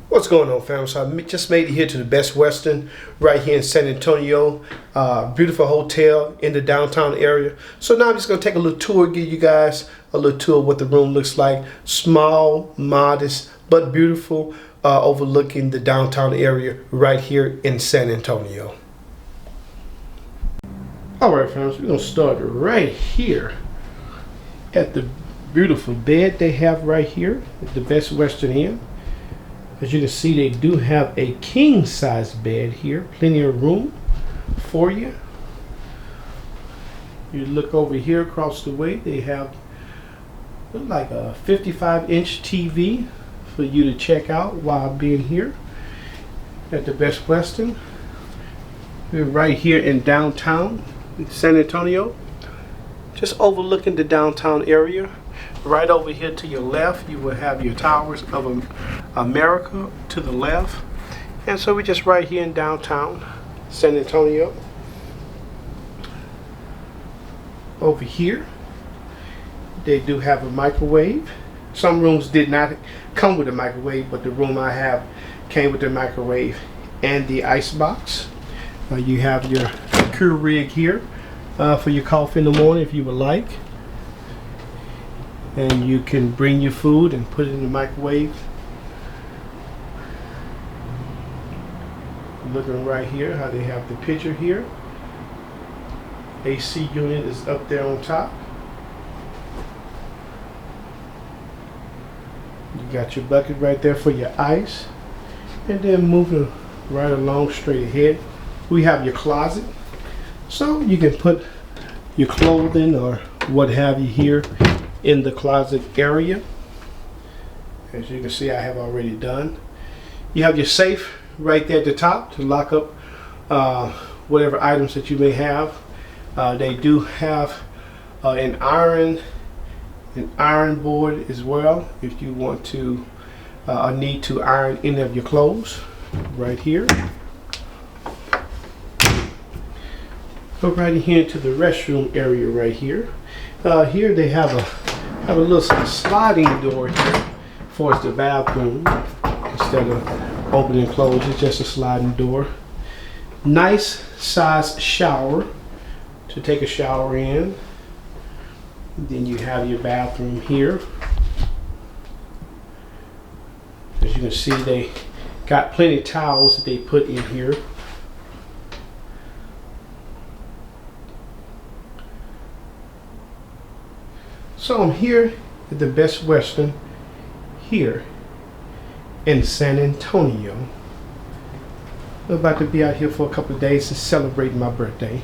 What's going on, fam? So just made it here to the Best Western right here in San Antonio. Beautiful hotel in the downtown area. So now I'm just going to take a little tour, give you guys a little tour of what the room looks like. Small, modest, but beautiful, overlooking the downtown area right here in San Antonio. All right, fam, so we're going to start right here at the beautiful bed they have right here at the Best Western Inn. As you can see, they do have a king size bed here, plenty of room for you. You look over here across the way, they have like a 55-inch TV for you to check out while being here at the Best Western. We're right here in downtown San Antonio, just overlooking the downtown area. Right over here to your left, you will have your Towers of America to the left. And so we're just right here in downtown San Antonio. Over here, they do have a microwave. Some rooms did not come with a microwave, but the room I have came with the microwave and the ice box. You have your Keurig here for your coffee in the morning if you would like. And you can bring your food and put it in the microwave. Looking right here, how they have the picture here. AC unit is up there on top. You got your bucket right there for your ice. And then moving right along straight ahead, we have your closet. So you can put your clothing or what have you here in the closet area. As you can see, I have already done. You have your safe right there at the top to lock up whatever items that you may have. They do have an iron board as well if you want to need to iron any of your clothes right here. Go right in here to the restroom area right here. Here they have a little sliding door here for the bathroom. Instead of opening and close, it's just a sliding door. Nice size shower to take a shower in. And then you have your bathroom here. As you can see, they got plenty of towels that they put in here. So I'm here at the Best Western here in San Antonio. I'm about to be out here for a couple of days to celebrate my birthday.